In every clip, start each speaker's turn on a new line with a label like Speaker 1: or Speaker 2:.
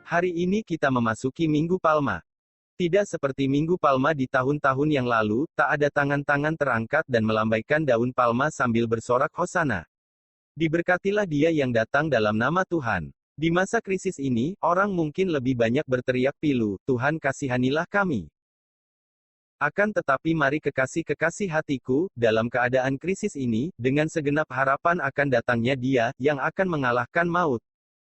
Speaker 1: Hari ini kita memasuki Minggu Palma. Tidak seperti Minggu Palma di tahun-tahun yang lalu, tak ada tangan-tangan terangkat dan melambaikan daun palma sambil bersorak Hosana. Diberkatilah dia yang datang dalam nama Tuhan. Di masa krisis ini, orang mungkin lebih banyak berteriak pilu, Tuhan kasihanilah kami. Akan tetapi mari kekasih-kekasih hatiku, dalam keadaan krisis ini, dengan segenap harapan akan datangnya Dia, yang akan mengalahkan maut.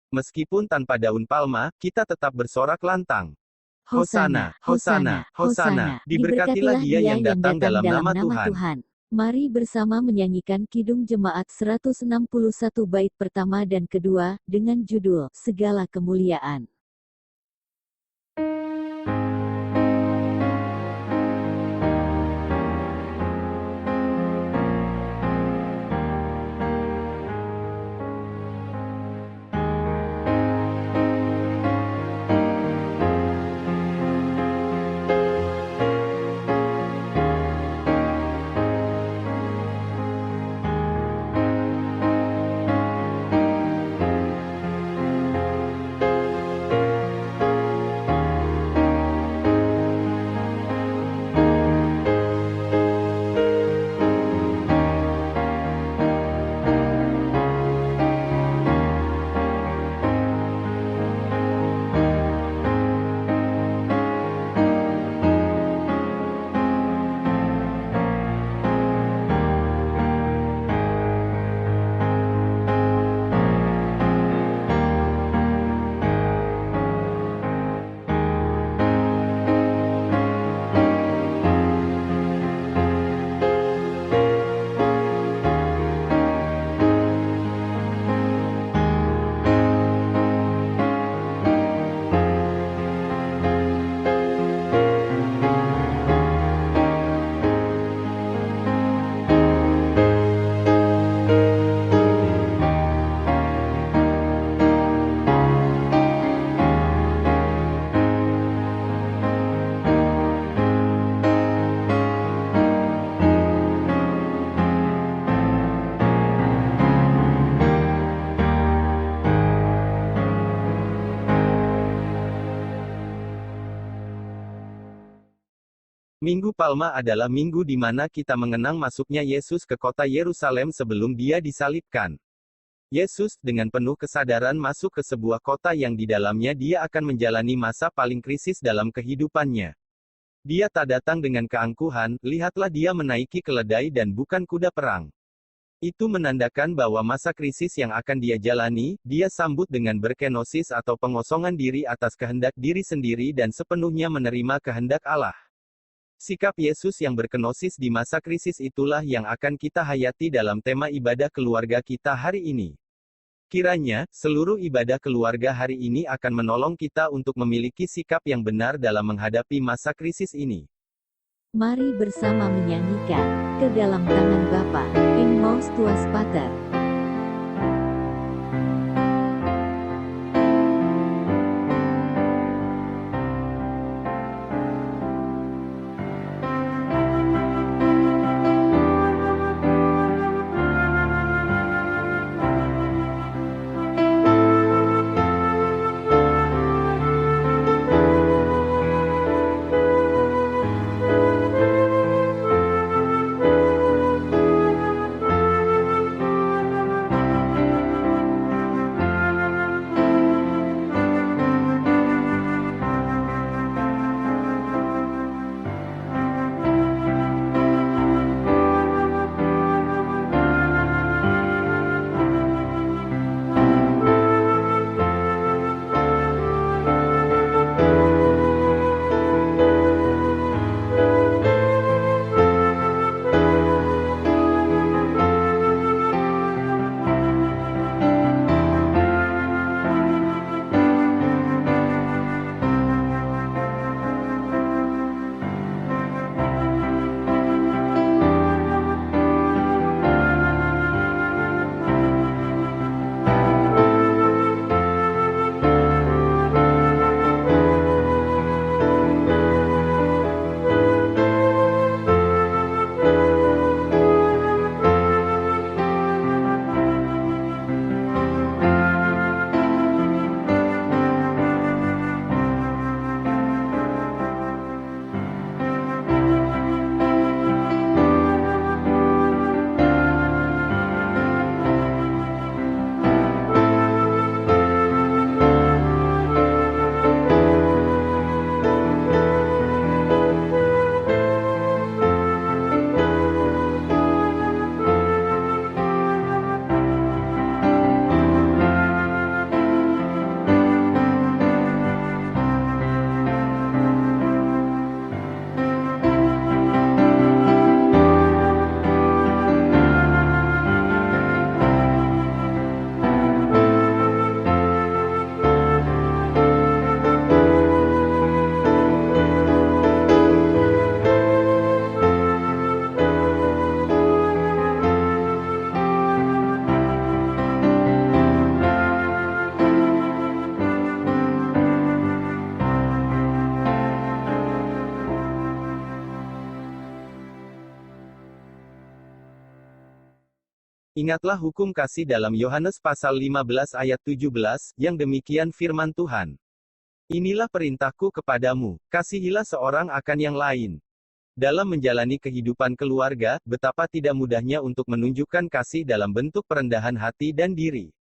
Speaker 1: Meskipun tanpa daun palma, kita tetap bersorak lantang. Hosana, Hosana, Hosana, diberkatilah dia yang datang dalam nama Tuhan.
Speaker 2: Mari bersama menyanyikan Kidung Jemaat 161 bait pertama dan kedua, dengan judul, Segala Kemuliaan.
Speaker 1: Minggu Palma adalah minggu di mana kita mengenang masuknya Yesus ke kota Yerusalem sebelum dia disalibkan. Yesus, dengan penuh kesadaran masuk ke sebuah kota yang di dalamnya dia akan menjalani masa paling krisis dalam kehidupannya. Dia tak datang dengan keangkuhan, lihatlah dia menaiki keledai dan bukan kuda perang. Itu menandakan bahwa masa krisis yang akan dia jalani, dia sambut dengan berkenosis atau pengosongan diri atas kehendak diri sendiri dan sepenuhnya menerima kehendak Allah. Sikap Yesus yang berkenosis di masa krisis itulah yang akan kita hayati dalam tema ibadah keluarga kita hari ini. Kiranya, seluruh ibadah keluarga hari ini akan menolong kita untuk memiliki sikap yang benar dalam menghadapi masa krisis ini.
Speaker 2: Mari bersama menyanyikan, Ke Dalam Tangan Bapa, In Mous Tuas Pater.
Speaker 1: Ingatlah hukum kasih dalam Yohanes pasal 15 ayat 17, yang demikian firman Tuhan. Inilah perintahku kepadamu, kasihilah seorang akan yang lain. Dalam menjalani kehidupan keluarga, betapa tidak mudahnya untuk menunjukkan kasih dalam bentuk perendahan hati dan diri.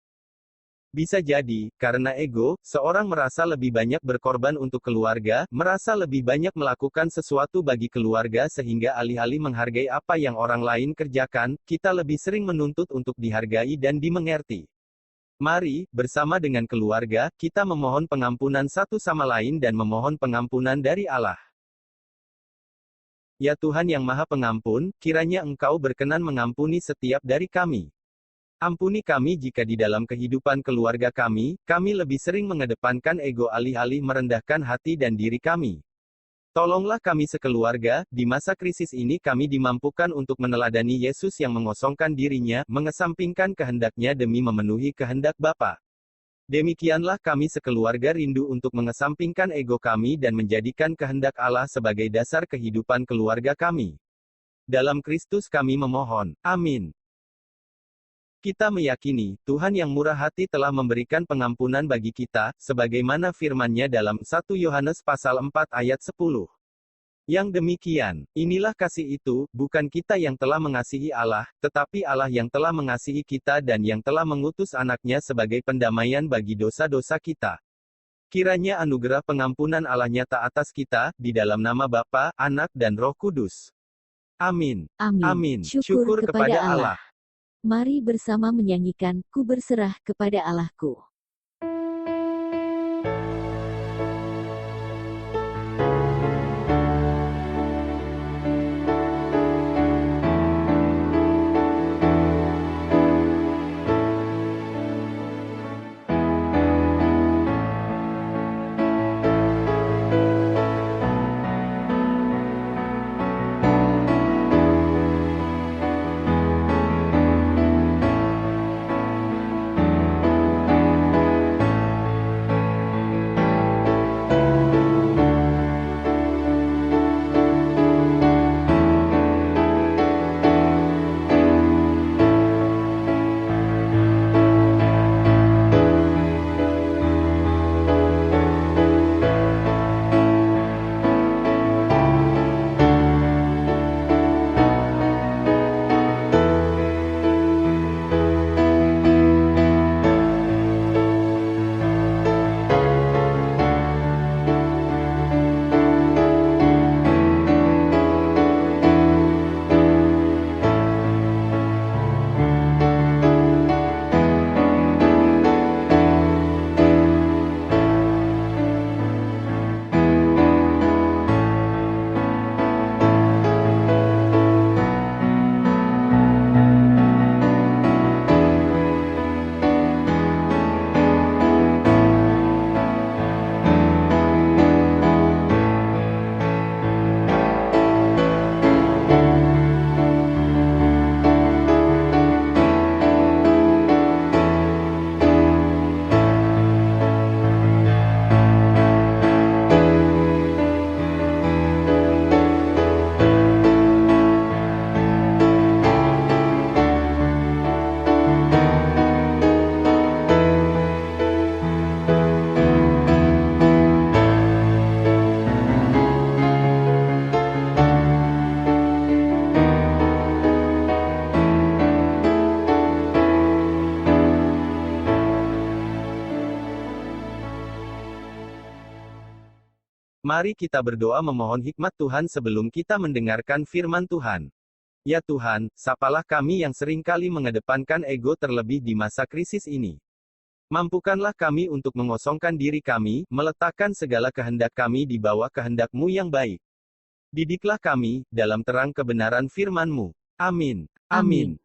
Speaker 1: Bisa jadi, karena ego, seorang merasa lebih banyak berkorban untuk keluarga, merasa lebih banyak melakukan sesuatu bagi keluarga sehingga alih-alih menghargai apa yang orang lain kerjakan, kita lebih sering menuntut untuk dihargai dan dimengerti. Mari, bersama dengan keluarga, kita memohon pengampunan satu sama lain dan memohon pengampunan dari Allah. Ya Tuhan yang Maha Pengampun, kiranya Engkau berkenan mengampuni setiap dari kami. Ampuni kami jika di dalam kehidupan keluarga kami lebih sering mengedepankan ego alih-alih merendahkan hati dan diri kami. Tolonglah kami sekeluarga, di masa krisis ini kami dimampukan untuk meneladani Yesus yang mengosongkan dirinya, mengesampingkan kehendaknya demi memenuhi kehendak Bapa. Demikianlah kami sekeluarga rindu untuk mengesampingkan ego kami dan menjadikan kehendak Allah sebagai dasar kehidupan keluarga kami. Dalam Kristus kami memohon. Amin. Kita meyakini, Tuhan yang murah hati telah memberikan pengampunan bagi kita, sebagaimana firman-Nya dalam 1 Yohanes pasal 4 ayat 10. Yang demikian, inilah kasih itu, bukan kita yang telah mengasihi Allah, tetapi Allah yang telah mengasihi kita dan yang telah mengutus anaknya sebagai pendamaian bagi dosa-dosa kita. Kiranya anugerah pengampunan Allah nyata atas kita, di dalam nama Bapa, Anak dan Roh Kudus. Amin. Amin. Syukur kepada Allah.
Speaker 2: Mari bersama menyanyikan, Ku berserah kepada Allahku.
Speaker 1: Mari kita berdoa memohon hikmat Tuhan sebelum kita mendengarkan firman Tuhan. Ya Tuhan, sapalah kami yang seringkali mengedepankan ego terlebih di masa krisis ini. Mampukanlah kami untuk mengosongkan diri kami, meletakkan segala kehendak kami di bawah kehendak-Mu yang baik. Didiklah kami, dalam terang kebenaran firman-Mu. Amin. Amin.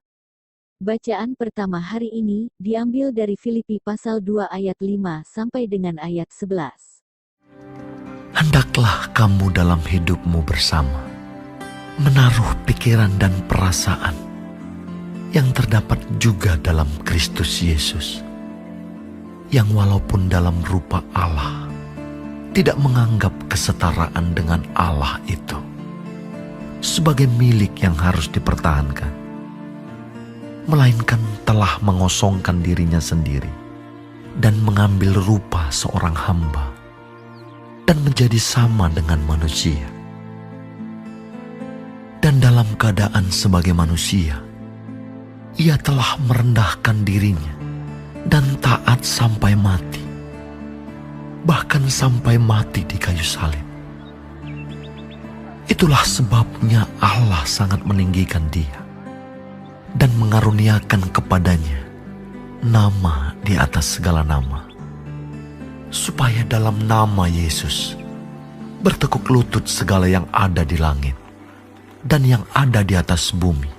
Speaker 2: Bacaan pertama hari ini, diambil dari Filipi pasal 2 ayat 5 sampai dengan ayat 11.
Speaker 3: Hendaklah kamu dalam hidupmu bersama, menaruh pikiran dan perasaan yang terdapat juga dalam Kristus Yesus, yang walaupun dalam rupa Allah, tidak menganggap kesetaraan dengan Allah itu sebagai milik yang harus dipertahankan. melainkan telah mengosongkan dirinya sendiri dan mengambil rupa seorang hamba dan menjadi sama dengan manusia. Dan dalam keadaan sebagai manusia, ia telah merendahkan dirinya dan taat sampai mati, bahkan sampai mati di kayu salib. Itulah sebabnya Allah sangat meninggikan dia dan mengaruniakan kepadanya nama di atas segala nama, supaya dalam nama Yesus bertekuk lutut segala yang ada di langit dan yang ada di atas bumi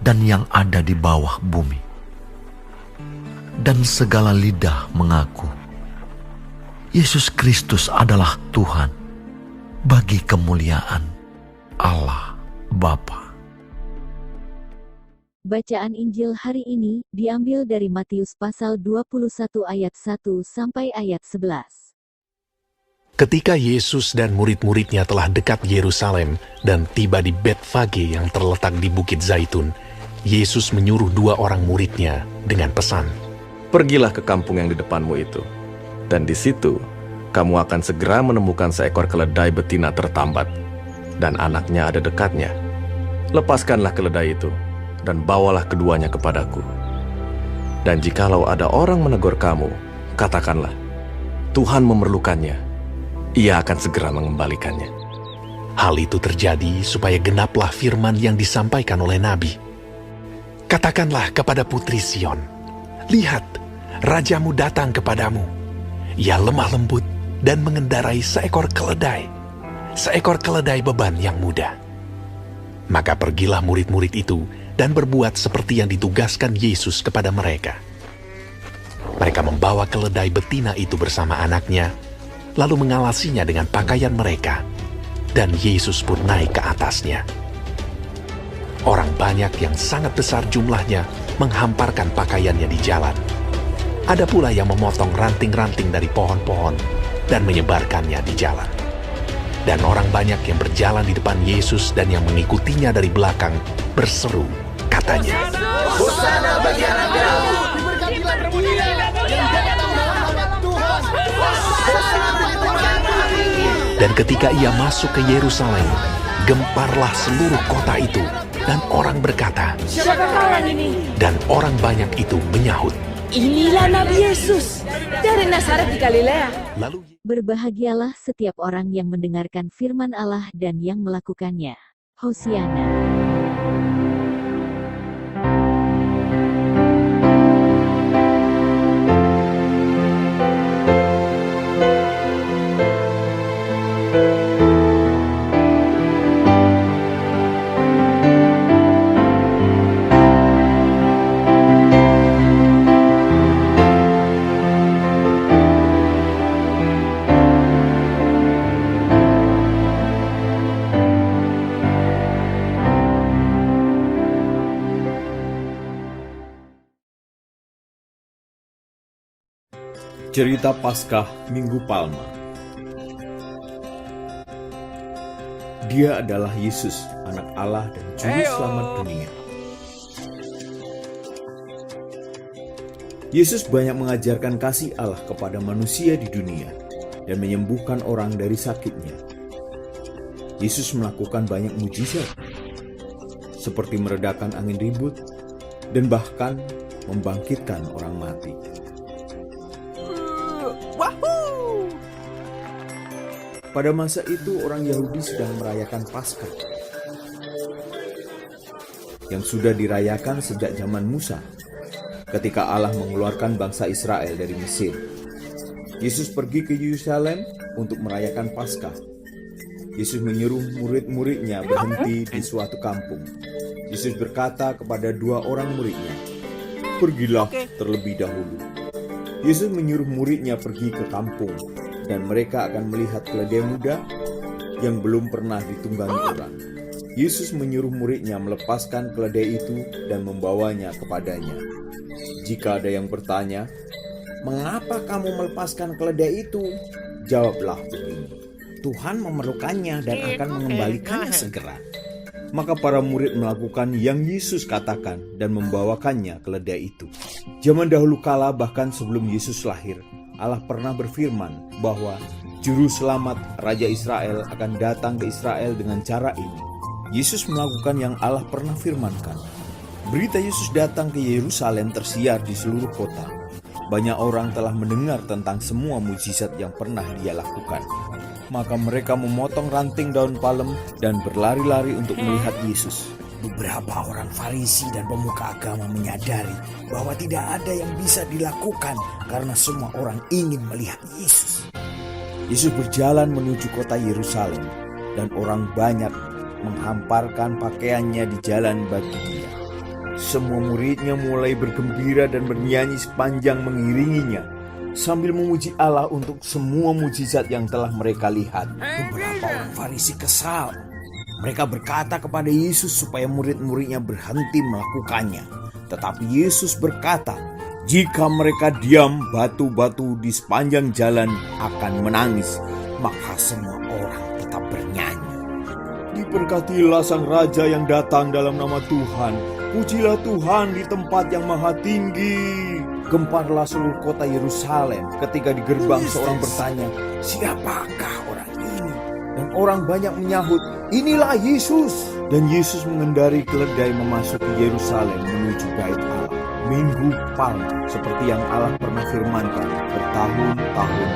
Speaker 3: dan yang ada di bawah bumi, dan segala lidah mengaku Yesus Kristus adalah Tuhan, bagi kemuliaan Allah Bapa.
Speaker 2: Bacaan Injil hari ini diambil dari Matius pasal 21 ayat 1 sampai ayat 11.
Speaker 4: Ketika Yesus dan murid-muridnya telah dekat Yerusalem dan tiba di Betfage yang terletak di Bukit Zaitun, Yesus menyuruh 2 orang muridnya dengan pesan,
Speaker 5: "Pergilah ke kampung yang di depanmu itu, dan di situ kamu akan segera menemukan seekor keledai betina tertambat, dan anaknya ada dekatnya. Lepaskanlah keledai itu, dan bawalah keduanya kepadaku. Dan jikalau ada orang menegur kamu, katakanlah, Tuhan memerlukannya. Ia akan segera mengembalikannya."
Speaker 4: hal itu terjadi supaya genaplah firman yang disampaikan oleh Nabi. Katakanlah kepada putri Sion, lihat, rajamu datang kepadamu. Ia lemah lembut dan mengendarai seekor keledai beban yang muda. Maka pergilah murid-murid itu dan berbuat seperti yang ditugaskan Yesus kepada mereka. Mereka membawa keledai betina itu bersama anaknya, lalu mengalasinya dengan pakaian mereka, dan Yesus pun naik ke atasnya. Orang banyak yang sangat besar jumlahnya menghamparkan pakaiannya di jalan. Ada pula yang memotong ranting-ranting dari pohon-pohon dan menyebarkannya di jalan. Dan orang banyak yang berjalan di depan Yesus dan yang mengikutinya dari belakang berseru, katanya,
Speaker 6: Hosana bagi anak Daud, diberkatilah dia yang datang dalam nama Tuhan.
Speaker 4: Dan ketika ia masuk ke Yerusalem, gemparlah seluruh kota itu, dan orang berkata,
Speaker 6: Siapakah orang ini?
Speaker 4: dan orang banyak itu menyahut.
Speaker 6: Inilah Nabi Yesus dari Nazaret di Galilea.
Speaker 4: Lalu
Speaker 2: Berbahagialah setiap orang yang mendengarkan firman Allah dan yang melakukannya. Hosiana.
Speaker 7: Cerita Paskah Minggu Palma. Dia adalah Yesus, anak Allah dan juru selamat dunia. Yesus banyak mengajarkan kasih Allah kepada manusia di dunia dan menyembuhkan orang dari sakitnya. Yesus melakukan banyak mujizat, seperti meredakan angin ribut dan bahkan membangkitkan orang mati. Pada masa itu orang Yahudi sedang merayakan Paskah yang sudah dirayakan sejak zaman Musa ketika Allah mengeluarkan bangsa Israel dari Mesir. Yesus pergi ke Yerusalem untuk merayakan Paskah. Yesus menyuruh murid-muridnya berhenti di suatu kampung. Yesus berkata kepada 2 orang muridnya, "Pergilah terlebih dahulu." Yesus menyuruh muridnya pergi ke kampung, dan mereka akan melihat keledai muda yang belum pernah ditunggangi orang. Yesus menyuruh muridnya melepaskan keledai itu dan membawanya kepadanya. Jika ada yang bertanya, "Mengapa kamu melepaskan keledai itu?" Jawablah begini, "Tuhan memerlukannya dan akan mengembalikannya segera." Maka para murid melakukan yang Yesus katakan dan membawakannya keledai itu. Zaman dahulu kala, bahkan sebelum Yesus lahir, Allah pernah berfirman bahwa Juru Selamat Raja Israel akan datang ke Israel dengan cara ini. Yesus melakukan yang Allah pernah firmankan. Berita Yesus datang ke Yerusalem tersiar di seluruh kota. Banyak orang telah mendengar tentang semua mujizat yang pernah dia lakukan. Maka mereka memotong ranting daun palem dan berlari-lari untuk melihat Yesus.
Speaker 8: Beberapa orang Farisi dan pemuka agama menyadari bahwa tidak ada yang bisa dilakukan karena semua orang ingin melihat Yesus.
Speaker 7: Yesus berjalan menuju kota Yerusalem dan orang banyak menghamparkan pakaiannya di jalan bagi dia. Semua muridnya mulai bergembira dan bernyanyi sepanjang mengiringinya, sambil memuji Allah untuk semua mujizat yang telah mereka lihat.
Speaker 8: Beberapa orang Farisi kesal. Mereka berkata kepada Yesus supaya murid-muridnya berhenti melakukannya. Tetapi Yesus berkata, jika mereka diam, batu-batu di sepanjang jalan akan menangis. Maka semua orang tetap bernyanyi.
Speaker 7: Diberkatilah Sang Raja yang datang dalam nama Tuhan. Pujilah Tuhan di tempat yang maha tinggi. Gemparlah seluruh kota Yerusalem ketika di gerbang seorang bertanya,
Speaker 8: Siapakah orang ini?
Speaker 7: dan orang banyak menyahut, inilah Yesus. Dan Yesus mengendari keledai memasuki Yerusalem menuju bait Allah. Minggu Palma, seperti yang Allah pernah firmankan bertahun-tahun yang lalu.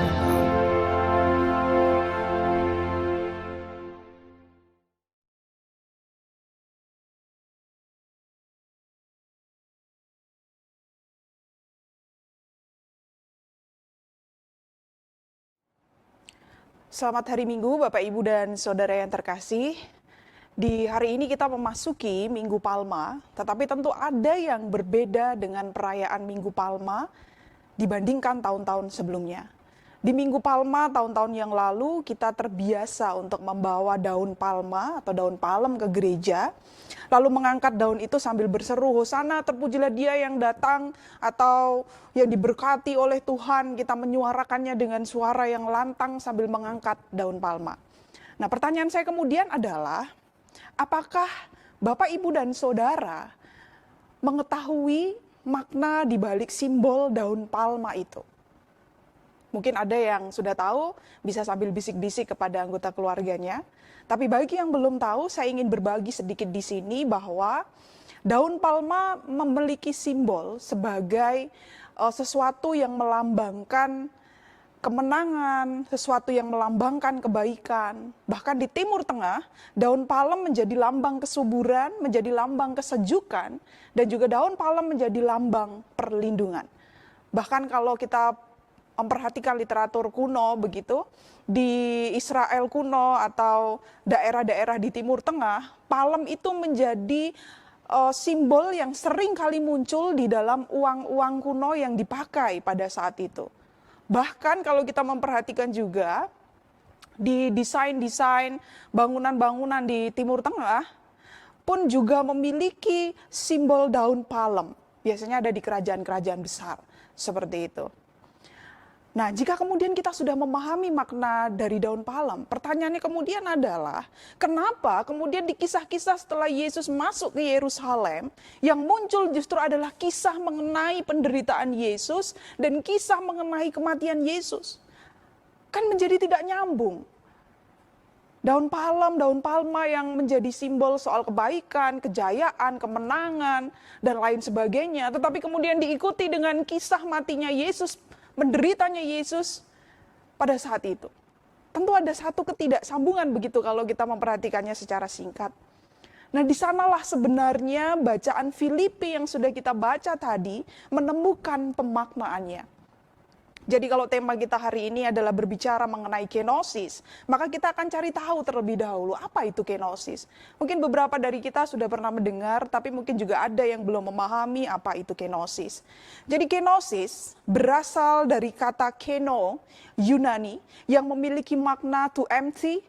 Speaker 9: Selamat hari Minggu Bapak Ibu dan Saudara yang terkasih. Di hari ini kita memasuki Minggu Palma, tetapi tentu ada yang berbeda dengan perayaan Minggu Palma dibandingkan tahun-tahun sebelumnya. Di Minggu Palma tahun-tahun yang lalu kita terbiasa untuk membawa daun palma atau daun palem ke gereja, lalu mengangkat daun itu sambil berseru, Hosana terpujilah dia yang datang, atau yang diberkati oleh Tuhan. Kita menyuarakannya dengan suara yang lantang sambil mengangkat daun palma. Nah, pertanyaan saya kemudian adalah, apakah Bapak, Ibu, dan Saudara mengetahui makna di balik simbol daun palma itu? Mungkin ada yang sudah tahu, bisa sambil bisik-bisik kepada anggota keluarganya. Tapi bagi yang belum tahu, saya ingin berbagi sedikit di sini bahwa daun palma memiliki simbol sebagai sesuatu yang melambangkan kemenangan, sesuatu yang melambangkan kebaikan. Bahkan di Timur Tengah, daun palem menjadi lambang kesuburan, menjadi lambang kesejukan, dan juga daun palem menjadi lambang perlindungan. Bahkan kalau kita memperhatikan literatur kuno begitu, di Israel kuno atau daerah-daerah di Timur Tengah, palem itu menjadi simbol yang sering kali muncul di dalam uang-uang kuno yang dipakai pada saat itu. Bahkan kalau kita memperhatikan juga, di desain-desain bangunan-bangunan di Timur Tengah pun juga memiliki simbol daun palem. Biasanya ada di kerajaan-kerajaan besar, seperti itu. Nah, jika kemudian kita sudah memahami makna dari daun palem, pertanyaannya kemudian adalah, kenapa kemudian di kisah-kisah setelah Yesus masuk ke Yerusalem, yang muncul justru adalah kisah mengenai penderitaan Yesus dan kisah mengenai kematian Yesus? Kan menjadi tidak nyambung. Daun palem, daun palma yang menjadi simbol soal kebaikan, kejayaan, kemenangan, dan lain sebagainya. Tetapi kemudian diikuti dengan kisah matinya Yesus, menderitanya Yesus pada saat itu. Tentu ada satu ketidaksambungan begitu kalau kita memperhatikannya secara singkat. Nah, di sanalah sebenarnya bacaan Filipi yang sudah kita baca tadi menemukan pemaknaannya. Jadi kalau tema kita hari ini adalah berbicara mengenai kenosis, maka kita akan cari tahu terlebih dahulu apa itu kenosis. Mungkin beberapa dari kita sudah pernah mendengar, tapi mungkin juga ada yang belum memahami apa itu kenosis. Jadi kenosis berasal dari kata keno, Yunani, yang memiliki makna to empty,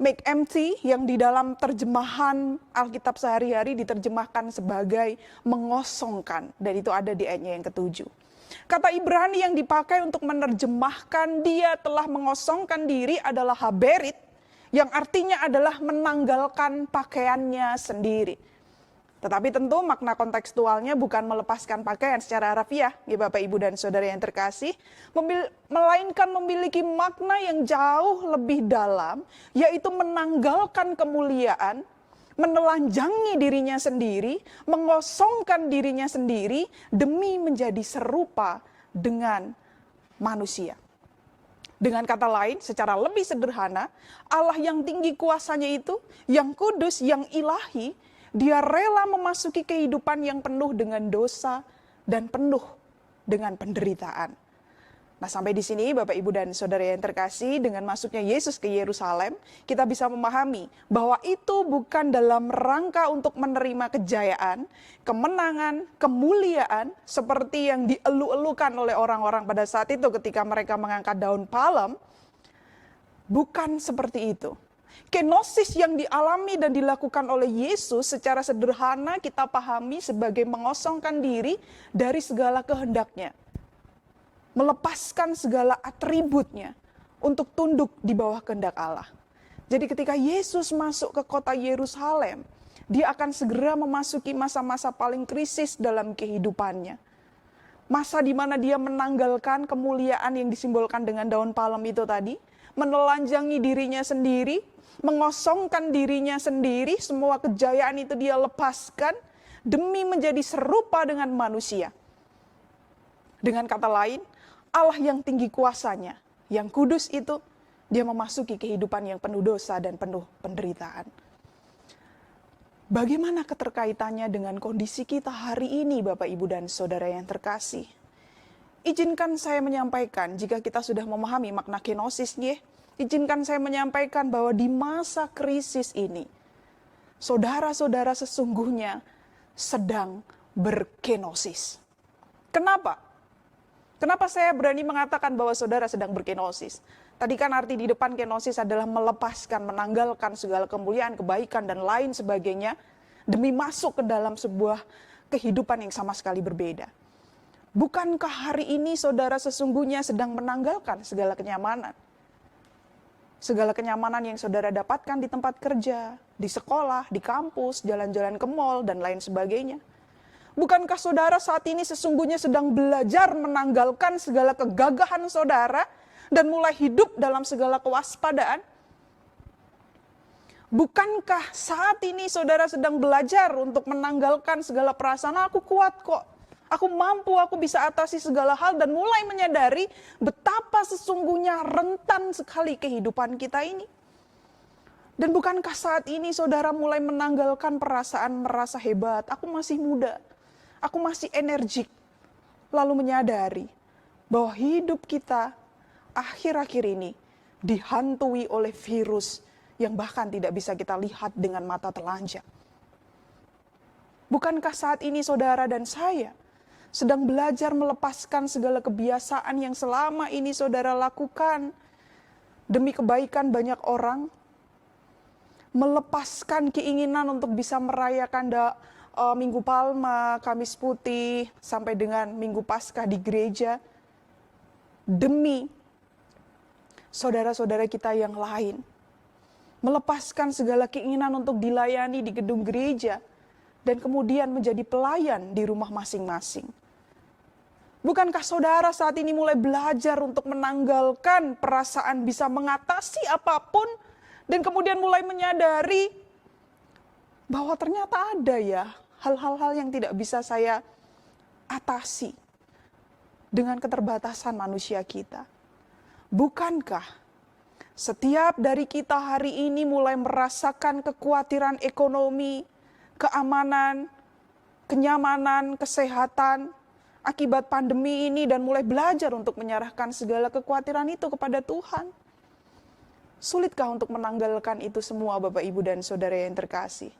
Speaker 9: make empty, yang di dalam terjemahan Alkitab sehari-hari diterjemahkan sebagai mengosongkan. Dan itu ada di ayatnya yang ke-7. Kata Ibrani yang dipakai untuk menerjemahkan dia telah mengosongkan diri adalah haberit, yang artinya adalah menanggalkan pakaiannya sendiri. Tetapi tentu makna kontekstualnya bukan melepaskan pakaian secara harfiah, ya Bapak Ibu dan Saudara yang terkasih, melainkan memiliki makna yang jauh lebih dalam, yaitu menanggalkan kemuliaan, menelanjangi dirinya sendiri, mengosongkan dirinya sendiri demi menjadi serupa dengan manusia. Dengan kata lain, secara lebih sederhana, Allah yang tinggi kuasanya itu, yang kudus, yang ilahi, dia rela memasuki kehidupan yang penuh dengan dosa dan penuh dengan penderitaan. Nah, sampai di sini Bapak Ibu dan Saudara yang terkasih, dengan masuknya Yesus ke Yerusalem, kita bisa memahami bahwa itu bukan dalam rangka untuk menerima kejayaan, kemenangan, kemuliaan seperti yang dielu-elukan oleh orang-orang pada saat itu ketika mereka mengangkat daun palem. Bukan seperti itu. Kenosis yang dialami dan dilakukan oleh Yesus secara sederhana kita pahami sebagai mengosongkan diri dari segala kehendaknya. Melepaskan segala atributnya untuk tunduk di bawah kehendak Allah. Jadi ketika Yesus masuk ke kota Yerusalem, dia akan segera memasuki masa-masa paling krisis dalam kehidupannya. Masa di mana dia menanggalkan kemuliaan yang disimbolkan dengan daun palem itu tadi, menelanjangi dirinya sendiri, mengosongkan dirinya sendiri, semua kejayaan itu dia lepaskan demi menjadi serupa dengan manusia. Dengan kata lain, Allah yang tinggi kuasanya, yang kudus itu, dia memasuki kehidupan yang penuh dosa dan penuh penderitaan. Bagaimana keterkaitannya dengan kondisi kita hari ini, Bapak, Ibu, dan Saudara yang terkasih? Izinkan saya menyampaikan, jika kita sudah memahami makna kenosisnya, izinkan saya menyampaikan bahwa di masa krisis ini, saudara-saudara sesungguhnya sedang berkenosis. Kenapa? Kenapa saya berani mengatakan bahwa saudara sedang berkenosis? Tadi kan arti di depan kenosis adalah melepaskan, menanggalkan segala kemuliaan, kebaikan, dan lain sebagainya demi masuk ke dalam sebuah kehidupan yang sama sekali berbeda. Bukankah hari ini saudara sesungguhnya sedang menanggalkan segala kenyamanan? Segala kenyamanan yang saudara dapatkan di tempat kerja, di sekolah, di kampus, jalan-jalan ke mall, dan lain sebagainya. Bukankah saudara saat ini sesungguhnya sedang belajar menanggalkan segala kegagahan saudara dan mulai hidup dalam segala kewaspadaan? Bukankah saat ini saudara sedang belajar untuk menanggalkan segala perasaan, aku kuat kok, aku mampu, aku bisa atasi segala hal, dan mulai menyadari betapa sesungguhnya rentan sekali kehidupan kita ini? Dan bukankah saat ini saudara mulai menanggalkan perasaan merasa hebat, aku masih muda, aku masih energik, lalu menyadari bahwa hidup kita akhir-akhir ini dihantui oleh virus yang bahkan tidak bisa kita lihat dengan mata telanjang? Bukankah saat ini saudara dan saya sedang belajar melepaskan segala kebiasaan yang selama ini saudara lakukan demi kebaikan banyak orang? Melepaskan keinginan untuk bisa merayakan Minggu Palma, Kamis Putih, sampai dengan Minggu Paskah di gereja, demi saudara-saudara kita yang lain. Melepaskan segala keinginan untuk dilayani di gedung gereja, dan kemudian menjadi pelayan di rumah masing-masing. Bukankah saudara saat ini mulai belajar untuk menanggalkan perasaan bisa mengatasi apapun, dan kemudian mulai menyadari bahwa ternyata ada ya hal-hal yang tidak bisa saya atasi dengan keterbatasan manusia kita? Bukankah setiap dari kita hari ini mulai merasakan kekhawatiran ekonomi, keamanan, kenyamanan, kesehatan akibat pandemi ini, dan mulai belajar untuk menyerahkan segala kekhawatiran itu kepada Tuhan? Sulitkah untuk menanggalkan itu semua, Bapak, Ibu, dan Saudara yang terkasih,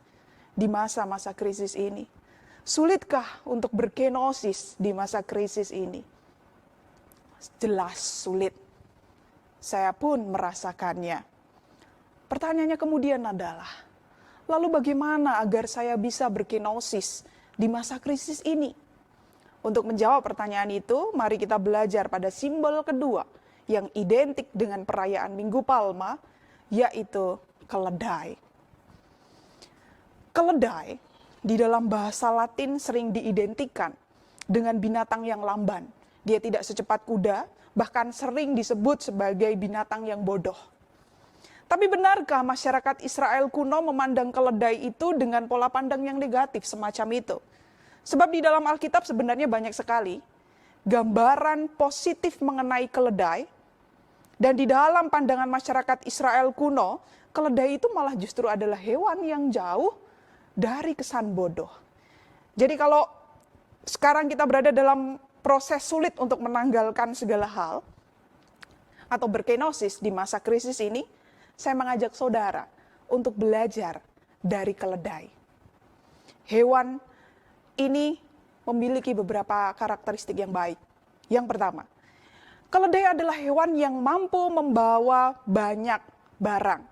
Speaker 9: di masa-masa krisis ini? Sulitkah untuk berkenosis di masa krisis ini? Jelas sulit. Saya pun merasakannya. Pertanyaannya kemudian adalah, lalu bagaimana agar saya bisa berkenosis di masa krisis ini? Untuk menjawab pertanyaan itu, mari kita belajar pada simbol kedua yang identik dengan perayaan Minggu Palma, yaitu keledai. Keledai di dalam bahasa Latin sering diidentikan dengan binatang yang lamban. Dia tidak secepat kuda, bahkan sering disebut sebagai binatang yang bodoh. Tapi benarkah masyarakat Israel kuno memandang keledai itu dengan pola pandang yang negatif semacam itu? Sebab di dalam Alkitab sebenarnya banyak sekali gambaran positif mengenai keledai. Dan di dalam pandangan masyarakat Israel kuno, keledai itu malah justru adalah hewan yang jauh dari kesan bodoh. Jadi kalau sekarang kita berada dalam proses sulit untuk menanggalkan segala hal, atau berkenosis di masa krisis ini, saya mengajak saudara untuk belajar dari keledai. Hewan ini memiliki beberapa karakteristik yang baik. Yang pertama, keledai adalah hewan yang mampu membawa banyak barang.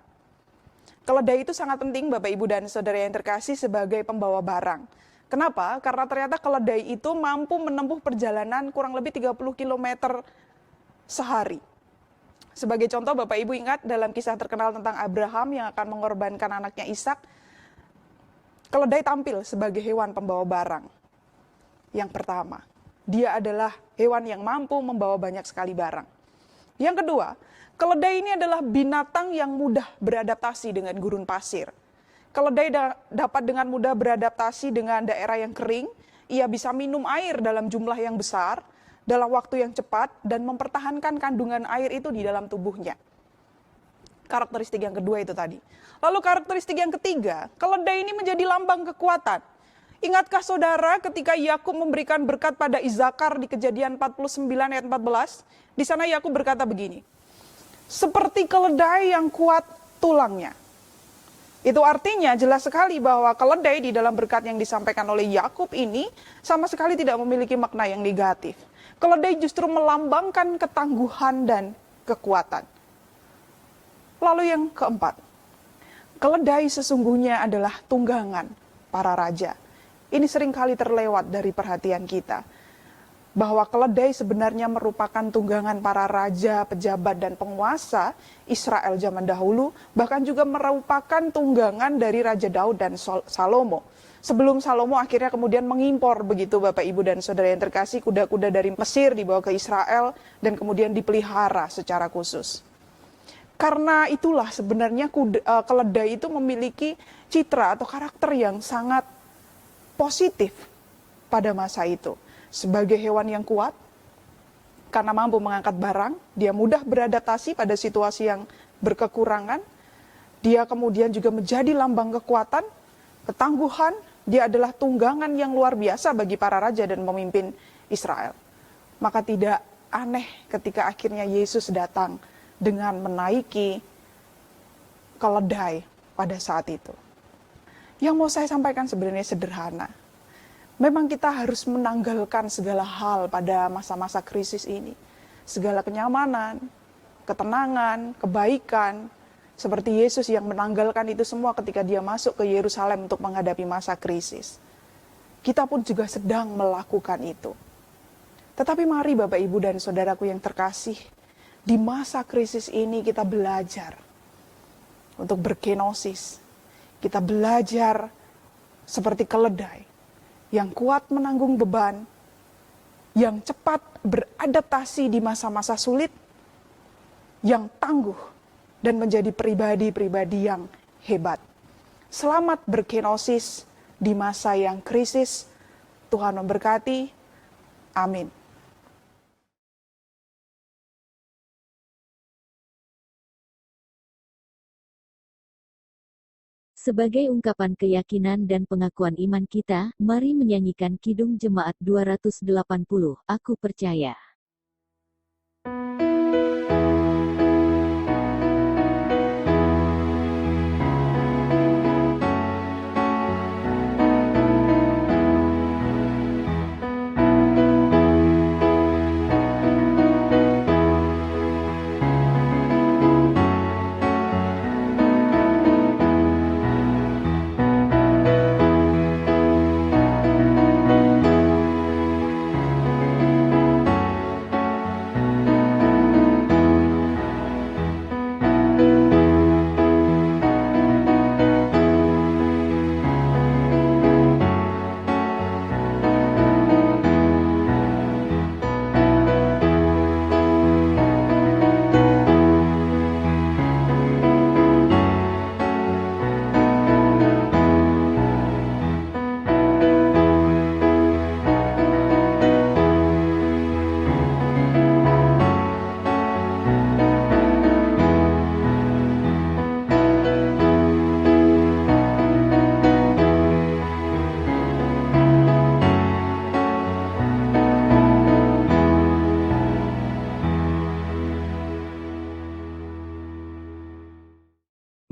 Speaker 9: Keledai itu sangat penting Bapak Ibu dan Saudara yang terkasih sebagai pembawa barang. Kenapa? Karena ternyata keledai itu mampu menempuh perjalanan kurang lebih 30 km sehari. Sebagai contoh, Bapak Ibu ingat dalam kisah terkenal tentang Abraham yang akan mengorbankan anaknya Ishak, keledai tampil sebagai hewan pembawa barang. Yang pertama, dia adalah hewan yang mampu membawa banyak sekali barang. Yang kedua, keledai ini adalah binatang yang mudah beradaptasi dengan gurun pasir. Keledai dapat dengan mudah beradaptasi dengan daerah yang kering, ia bisa minum air dalam jumlah yang besar, dalam waktu yang cepat, dan mempertahankan kandungan air itu di dalam tubuhnya. Karakteristik yang kedua itu tadi. Lalu karakteristik yang ketiga, keledai ini menjadi lambang kekuatan. Ingatkah saudara ketika Yakub memberikan berkat pada Izakar di Kejadian 49 ayat 14? Di sana Yakub berkata begini, seperti keledai yang kuat tulangnya. Itu artinya jelas sekali bahwa keledai di dalam berkat yang disampaikan oleh Yakub ini sama sekali tidak memiliki makna yang negatif. Keledai justru melambangkan ketangguhan dan kekuatan. Lalu yang keempat, keledai sesungguhnya adalah tunggangan para raja. Ini seringkali terlewat dari perhatian kita. Bahwa keledai sebenarnya merupakan tunggangan para raja, pejabat, dan penguasa Israel zaman dahulu, bahkan juga merupakan tunggangan dari Raja Daud dan Salomo. Sebelum Salomo akhirnya kemudian mengimpor begitu Bapak Ibu dan Saudara yang terkasih, kuda-kuda dari Mesir dibawa ke Israel dan kemudian dipelihara secara khusus. Karena itulah sebenarnya keledai itu memiliki citra atau karakter yang sangat positif pada masa itu. Sebagai hewan yang kuat, karena mampu mengangkat barang, dia mudah beradaptasi pada situasi yang berkekurangan, dia kemudian juga menjadi lambang kekuatan, ketangguhan, dia adalah tunggangan yang luar biasa bagi para raja dan pemimpin Israel. Maka tidak aneh ketika akhirnya Yesus datang dengan menaiki keledai pada saat itu. Yang mau saya sampaikan sebenarnya sederhana. Memang kita harus menanggalkan segala hal pada masa-masa krisis ini. Segala kenyamanan, ketenangan, kebaikan. Seperti Yesus yang menanggalkan itu semua ketika dia masuk ke Yerusalem untuk menghadapi masa krisis. Kita pun juga sedang melakukan itu. Tetapi mari Bapak Ibu dan Saudaraku yang terkasih, di masa krisis ini kita belajar untuk berkenosis. Kita belajar seperti keledai yang kuat menanggung beban, yang cepat beradaptasi di masa-masa sulit, yang tangguh, dan menjadi pribadi-pribadi yang hebat. Selamat berkenosis di masa yang krisis. Tuhan memberkati. Amin.
Speaker 2: Sebagai ungkapan keyakinan dan pengakuan iman kita, mari menyanyikan Kidung Jemaat 280, Aku Percaya.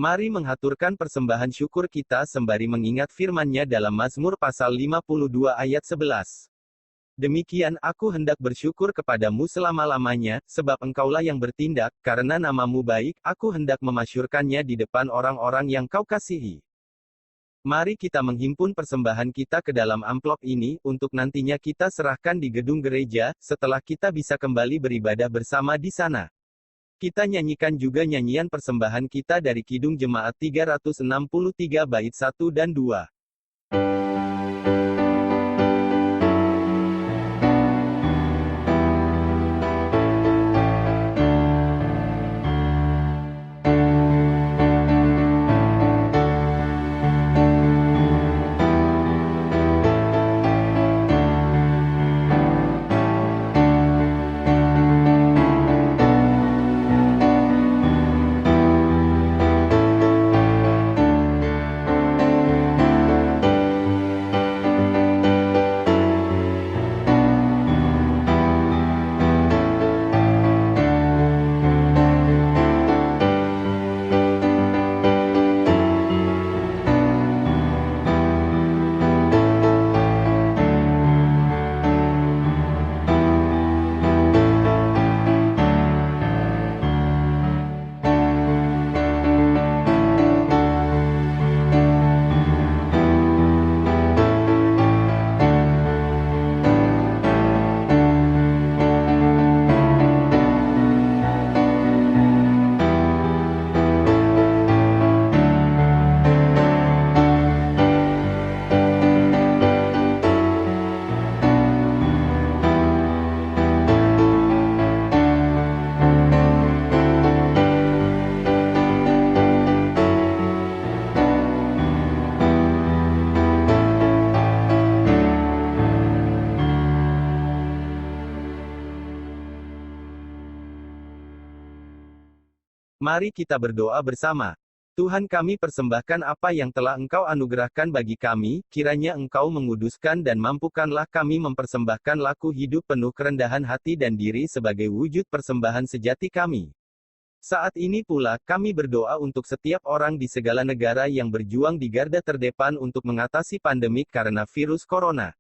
Speaker 1: Mari menghaturkan persembahan syukur kita sembari mengingat firman-Nya dalam Mazmur pasal 52 ayat 11. Demikian aku hendak bersyukur kepadamu selama-lamanya, sebab engkaulah yang bertindak, karena namamu baik, aku hendak memasyurkannya di depan orang-orang yang kau kasihi. Mari kita menghimpun persembahan kita ke dalam amplop ini, untuk nantinya kita serahkan di gedung gereja, setelah kita bisa kembali beribadah bersama di sana. Kita nyanyikan juga nyanyian persembahan kita dari Kidung Jemaat 363 bait 1 dan 2. Mari kita berdoa bersama. Tuhan, kami persembahkan apa yang telah Engkau anugerahkan bagi kami, kiranya Engkau menguduskan dan mampukanlah kami mempersembahkan laku hidup penuh kerendahan hati dan diri sebagai wujud persembahan sejati kami. Saat ini pula, kami berdoa untuk setiap orang di segala negara yang berjuang di garda terdepan untuk mengatasi pandemik karena virus corona.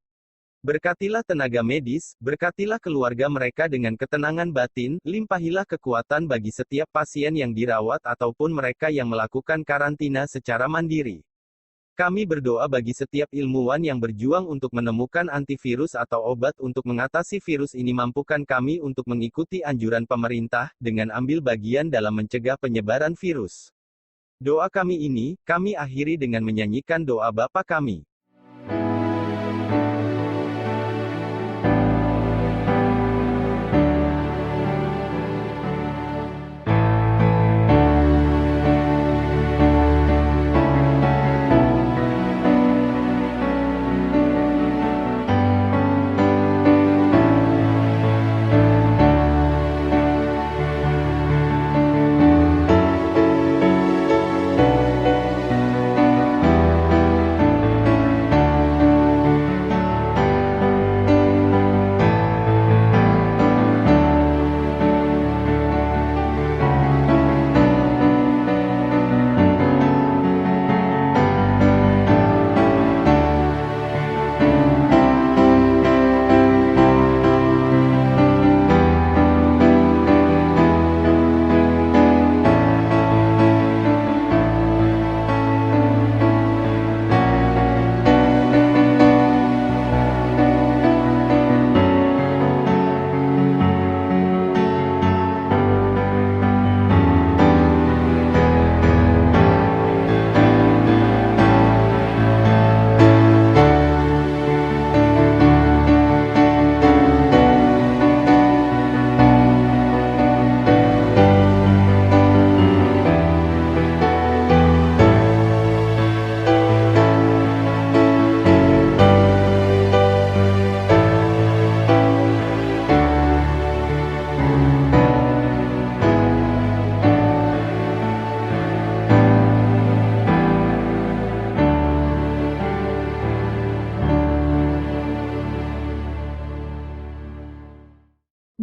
Speaker 1: Berkatilah tenaga medis, berkatilah keluarga mereka dengan ketenangan batin, limpahilah kekuatan bagi setiap pasien yang dirawat ataupun mereka yang melakukan karantina secara mandiri. Kami berdoa bagi setiap ilmuwan yang berjuang untuk menemukan antivirus atau obat untuk mengatasi virus ini, mampukan kami untuk mengikuti anjuran pemerintah, dengan ambil bagian dalam mencegah penyebaran virus. Doa kami ini, kami akhiri dengan menyanyikan doa Bapa kami.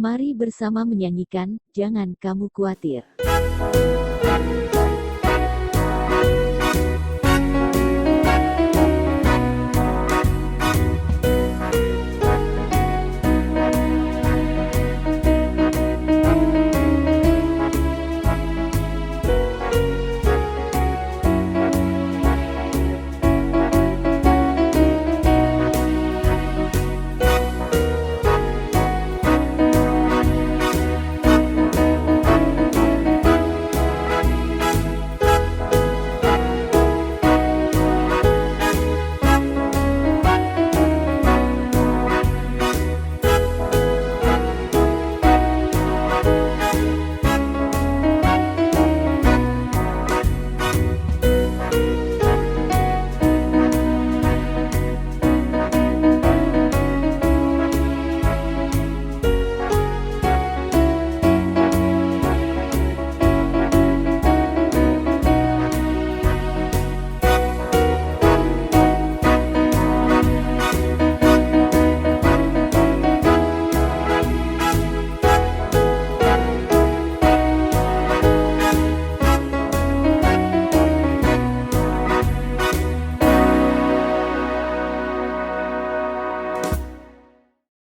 Speaker 2: Mari bersama menyanyikan, Jangan Kamu Khawatir.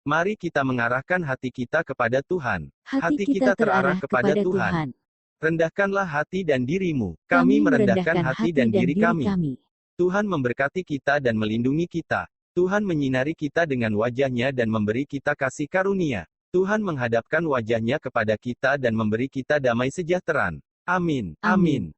Speaker 1: Mari kita mengarahkan hati kita kepada Tuhan.
Speaker 2: Hati kita terarah kepada Tuhan.
Speaker 1: Rendahkanlah hati dan dirimu. Kami merendahkan hati dan diri kami. Tuhan memberkati kita dan melindungi kita. Tuhan menyinari kita dengan wajah-Nya dan memberi kita kasih karunia. Tuhan menghadapkan wajah-Nya kepada kita dan memberi kita damai sejahtera. Amin. Amin.